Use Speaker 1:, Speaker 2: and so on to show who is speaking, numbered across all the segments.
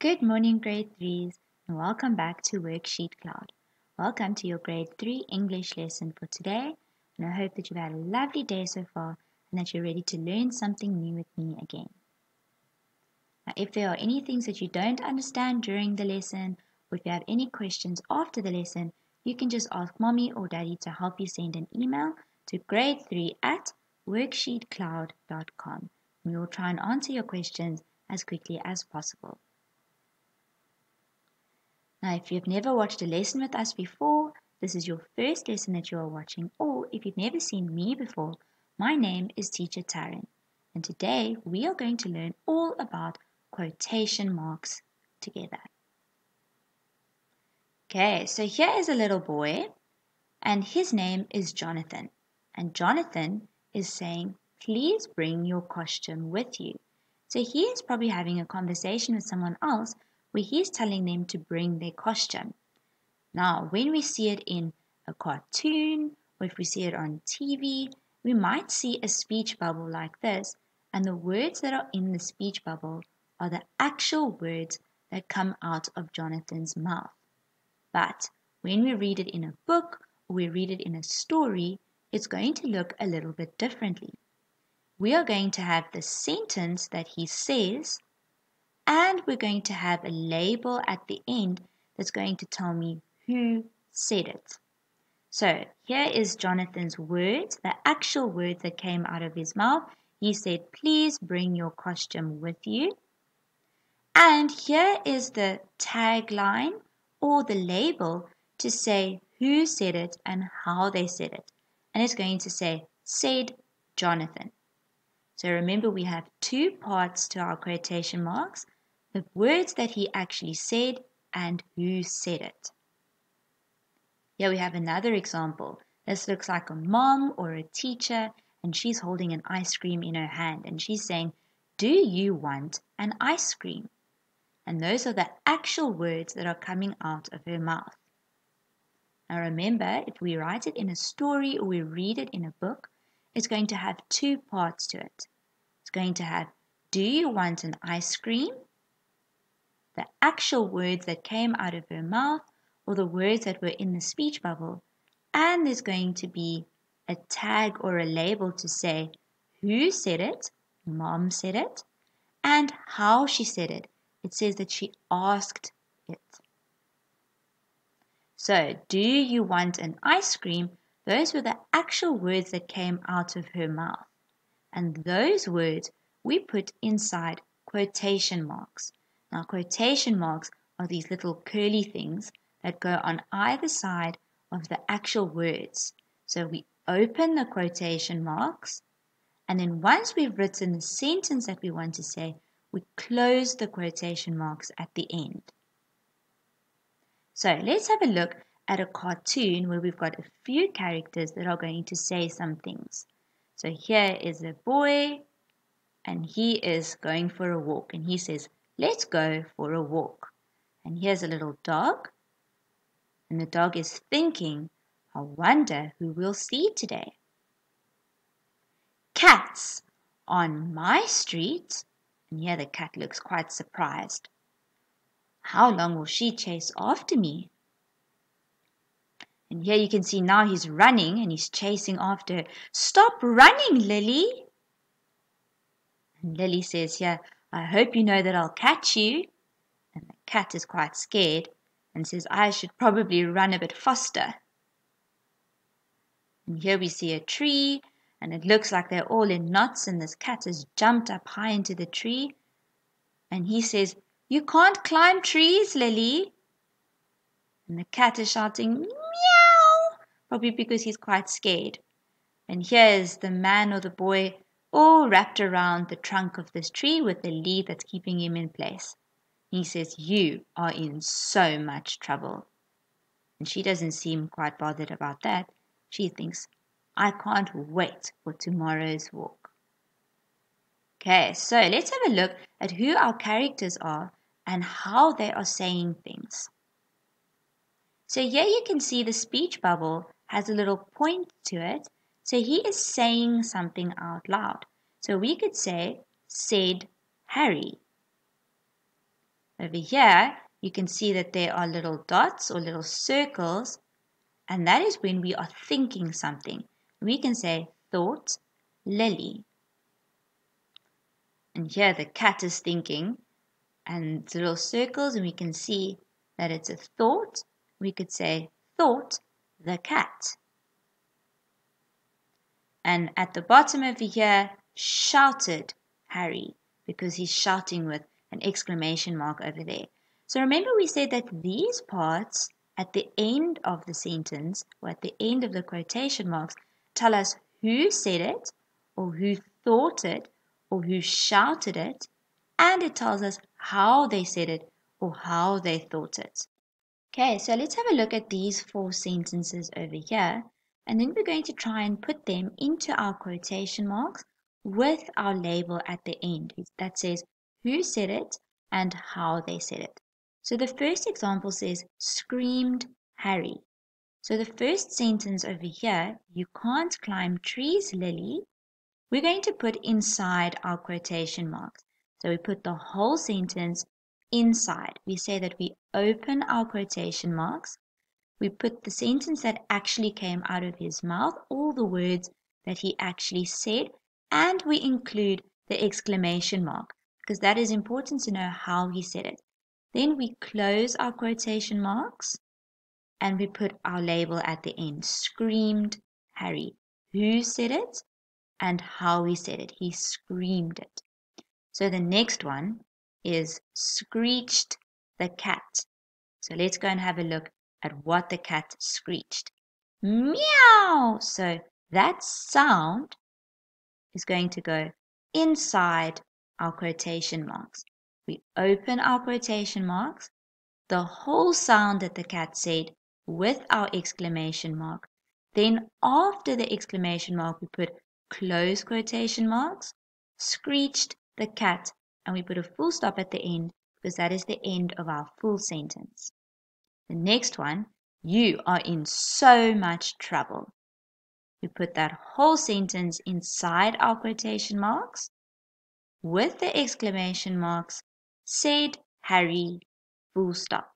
Speaker 1: Good morning, grade 3s, and welcome back to WorksheetCloud. Welcome to your grade 3 English lesson for today, and I hope that you've had a lovely day so far and that you're ready to learn something new with me again. Now, if there are any things that you don't understand during the lesson, or if you have any questions after the lesson, you can just ask mommy or daddy to help you send an email to grade3@worksheetcloud.com. We will try and answer your questions as quickly as possible. Now, if you've never watched a lesson with us before, this is your first lesson that you are watching, or if you've never seen me before, my name is Teacher Taryn, and today we are going to learn all about quotation marks together. Okay, so here is a little boy, and his name is Jonathan, and Jonathan is saying, please bring your costume with you. So he is probably having a conversation with someone else where he's telling them to bring their costume. Now, when we see it in a cartoon, or if we see it on TV, we might see a speech bubble like this, and the words that are in the speech bubble are the actual words that come out of Jonathan's mouth. But when we read it in a book, or we read it in a story, it's going to look a little bit differently. We are going to have the sentence that he says, and we're going to have a label at the end that's going to tell me who said it. So here is Jonathan's words, the actual words that came out of his mouth. He said, please bring your costume with you. And here is the tagline or the label to say who said it and how they said it. And it's going to say, said Jonathan. So remember, we have two parts to our quotation marks, the words that he actually said and who said it. Here we have another example. This looks like a mom or a teacher, and she's holding an ice cream in her hand, and she's saying, do you want an ice cream? And those are the actual words that are coming out of her mouth. Now remember, if we write it in a story or we read it in a book, it's going to have two parts to it. It's going to have, do you want an ice cream? The actual words that came out of her mouth or the words that were in the speech bubble, and there's going to be a tag or a label to say who said it, mom said it, and how she said it. It says that she asked it. So, do you want an ice cream? Those were the actual words that came out of her mouth. And those words we put inside quotation marks. Now, quotation marks are these little curly things that go on either side of the actual words. So we open the quotation marks, and then once we've written the sentence that we want to say, we close the quotation marks at the end. So let's have a look at a cartoon where we've got a few characters that are going to say some things. So here is a boy, and he is going for a walk, and he says, let's go for a walk. And here's a little dog, and the dog is thinking, I wonder who we'll see today. Cats on my street, and here the cat looks quite surprised. How long will she chase after me? And here you can see now he's running and he's chasing after her. Stop running, Lily. And Lily says here, I hope you know that I'll catch you. And the cat is quite scared and says, I should probably run a bit faster. And here we see a tree, and it looks like they're all in knots, and this cat has jumped up high into the tree. And he says, you can't climb trees, Lily. And the cat is shouting, meow, probably because he's quite scared. And here's the man or the boy all wrapped around the trunk of this tree with the lead that's keeping him in place. He says, you are in so much trouble. And she doesn't seem quite bothered about that. She thinks, I can't wait for tomorrow's walk. Okay, so let's have a look at who our characters are and how they are saying things. So here you can see the speech bubble has a little point to it. So he is saying something out loud. So we could say, said Harry. Over here, you can see that there are little dots or little circles, and that is when we are thinking something. We can say, thought Lily. And here the cat is thinking, and it's little circles, and we can see that it's a thought. We could say, thought the cat. And at the bottom over here, shouted Harry, because he's shouting with an exclamation mark over there. So remember we said that these parts at the end of the sentence, or at the end of the quotation marks, tell us who said it, or who thought it, or who shouted it, and it tells us how they said it, or how they thought it. Okay, so let's have a look at these 4 sentences over here, and then we're going to try and put them into our quotation marks with our label at the end that says who said it and how they said it. So the first example says, screamed Harry. So the first sentence over here, you can't climb trees, Lily, we're going to put inside our quotation marks. So we put the whole sentence inside. We say that we open our quotation marks. We put the sentence that actually came out of his mouth, all the words that he actually said, and we include the exclamation mark because that is important to know how he said it. Then we close our quotation marks and we put our label at the end. Screamed Harry. Who said it and how he said it? He screamed it. So the next one is screeched the cat. So let's go and have a look at what the cat screeched. Meow! So that sound is going to go inside our quotation marks. We open our quotation marks, the whole sound that the cat said with our exclamation mark. Then after the exclamation mark, we put close quotation marks, screeched the cat, and we put a full stop at the end because that is the end of our full sentence. The next one, you are in so much trouble. We put that whole sentence inside our quotation marks with the exclamation marks, said Harry, full stop.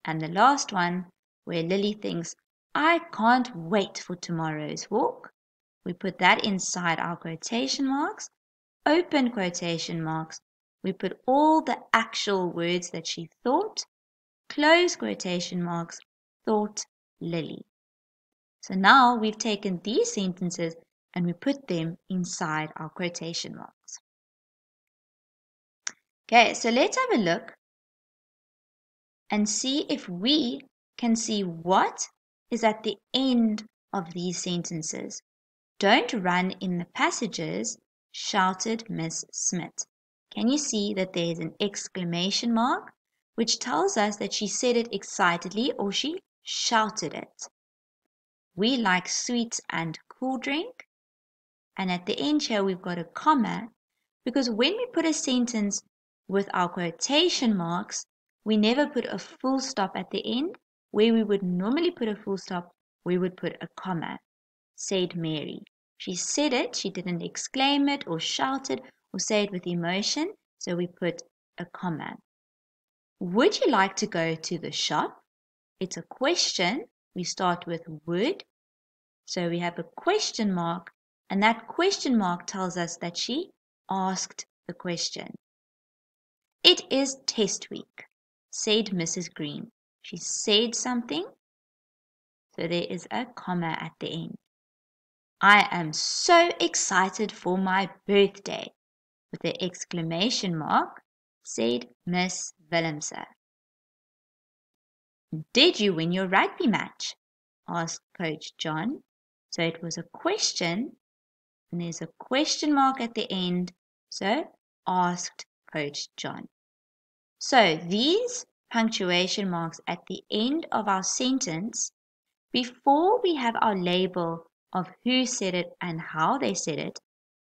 Speaker 1: And the last one, where Lily thinks, I can't wait for tomorrow's walk. We put that inside our quotation marks, open quotation marks. We put all the actual words that she thought, close quotation marks, thought Lily. So now we've taken these sentences and we put them inside our quotation marks. Okay, so let's have a look and see if we can see what is at the end of these sentences. Don't run in the passages, shouted Miss Smith. Can you see that there is an exclamation mark, which tells us that she said it excitedly or she shouted it. We like sweets and cool drink. And at the end here, we've got a comma because when we put a sentence with our quotation marks, we never put a full stop at the end. Where we would normally put a full stop, we would put a comma. Said Mary. She said it, she didn't exclaim it or shout it or say it with emotion, so we put a comma. Would you like to go to the shop? It's a question. We start with would. So we have a question mark, and that question mark tells us that she asked the question. It is test week, said Mrs. Green. She said something, so there is a comma at the end. I am so excited for my birthday, with the exclamation mark, said Miss Willemse. Did you win your rugby match? Asked Coach John. So it was a question, and there's a question mark at the end, so asked Coach John. So these punctuation marks at the end of our sentence, before we have our label of who said it and how they said it,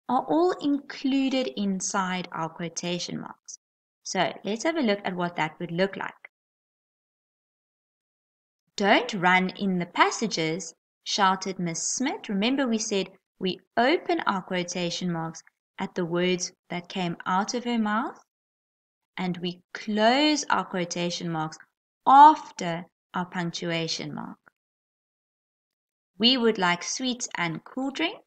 Speaker 1: are all included inside our quotation marks. So let's have a look at what that would look like. Don't run in the passages, shouted Miss Smith. Remember we said we open our quotation marks at the words that came out of her mouth. and we close our quotation marks after our punctuation mark. We would like sweets and cool drink,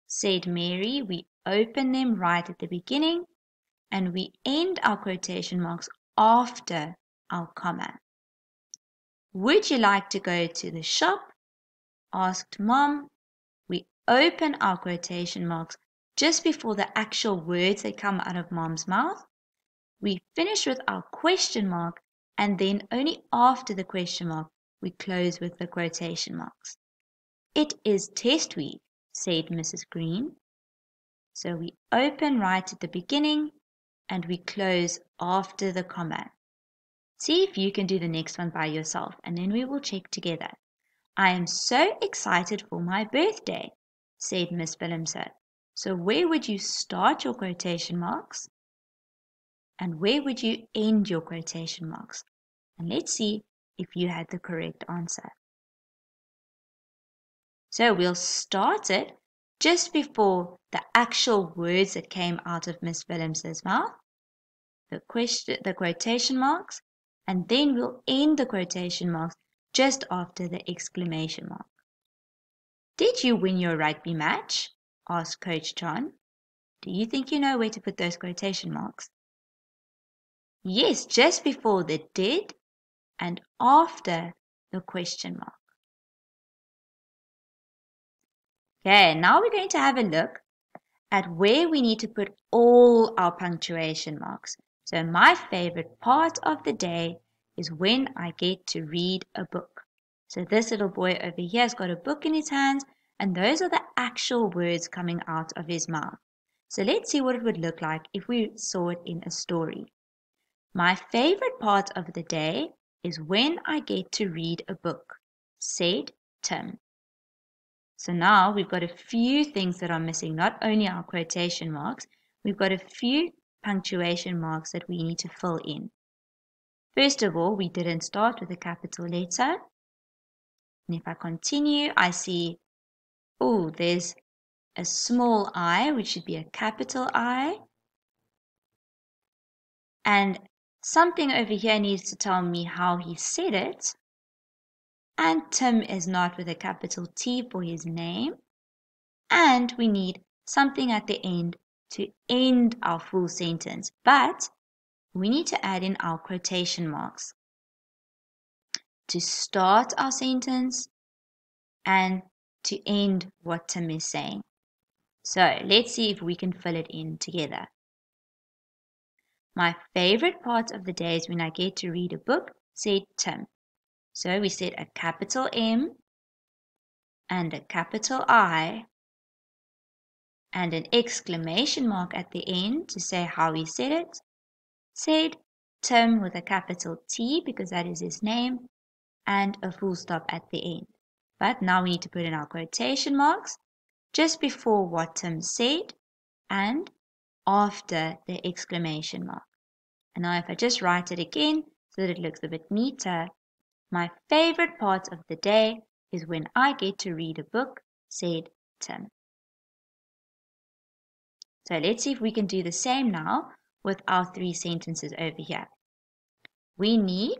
Speaker 1: said Mary. We open them right at the beginning, and we end our quotation marks after our comma. Would you like to go to the shop? Asked Mom. We open our quotation marks just before the actual words that come out of Mom's mouth. We finish with our question mark, and then only after the question mark we close with the quotation marks. It is test week, said Mrs. Green. So we open right at the beginning and we close after the comma. See if you can do the next one by yourself, and then we will check together. I am so excited for my birthday, said Miss Willemse. So where would you start your quotation marks? And where would you end your quotation marks? And let's see if you had the correct answer. So we'll start it just before the actual words that came out of Miss Willemse's mouth, the quotation marks, and then we'll end the quotation marks just after the exclamation mark. Did you win your rugby match? Asked Coach John. Do you think you know where to put those quotation marks? Yes, just before the did and after the question mark. Okay, now we're going to have a look at where we need to put all our punctuation marks. So my favorite part of the day is when I get to read a book. So this little boy over here has got a book in his hands, and those are the actual words coming out of his mouth. So let's see what it would look like if we saw it in a story. My favorite part of the day is when I get to read a book, said Tim. So now we've got a few things that are missing, not only our quotation marks, we've got a few punctuation marks that we need to fill in. First of all, we didn't start with a capital letter. And if I continue, I see, there's a small I, which should be a capital I. And something over here needs to tell me how he said it. And Tim is not with a capital T for his name. And we need something at the end to end our full sentence. But we need to add in our quotation marks to start our sentence and to end what Tim is saying. So let's see if we can fill it in together. My favorite part of the day is when I get to read a book, said Tim. So we said a capital M and a capital I and an exclamation mark at the end to say how he said it. Said Tim with a capital T because that is his name, and a full stop at the end. But now we need to put in our quotation marks just before what Tim said and after the exclamation mark. And now if I just write it again so that it looks a bit neater, my favorite part of the day is when I get to read a book, said Tim. So let's see if we can do the same now with our three sentences over here. We need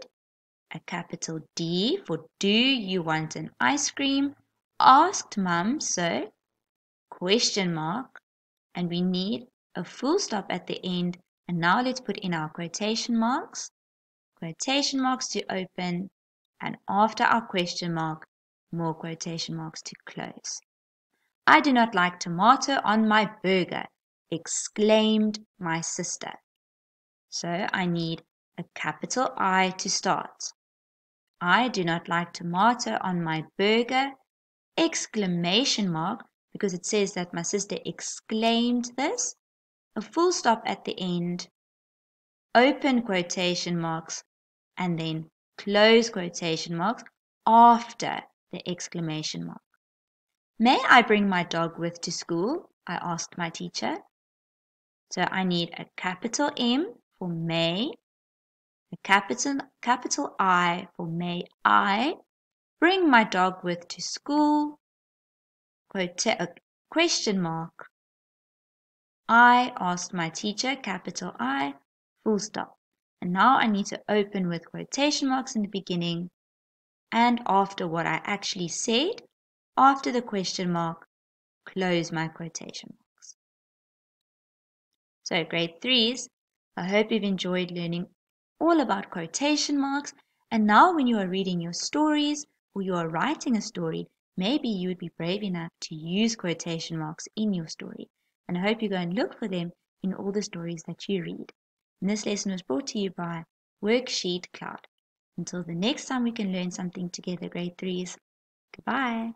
Speaker 1: a capital D for do you want an ice cream? Asked Mum, so question mark, and we need a full stop at the end. And now let's put in our quotation marks to open, and after our question mark, more quotation marks to close. I do not like tomato on my burger, exclaimed my sister. So I need a capital I to start. I do not like tomato on my burger, exclamation mark, because it says that my sister exclaimed this, a full stop at the end, open quotation marks, and then close quotation marks after the exclamation mark. May I bring my dog with to school? I asked my teacher. So I need a capital M for may, a capital I for may I bring my dog with to school, question mark. I asked my teacher, capital I, full stop. And now I need to open with quotation marks in the beginning and after what I actually said, after the question mark, close my quotation marks. So grade 3s, I hope you've enjoyed learning all about quotation marks. And now when you are reading your stories or you are writing a story, maybe you would be brave enough to use quotation marks in your story. And I hope you go and look for them in all the stories that you read. And this lesson was brought to you by WorksheetCloud. Until the next time we can learn something together, grade 3s. Goodbye.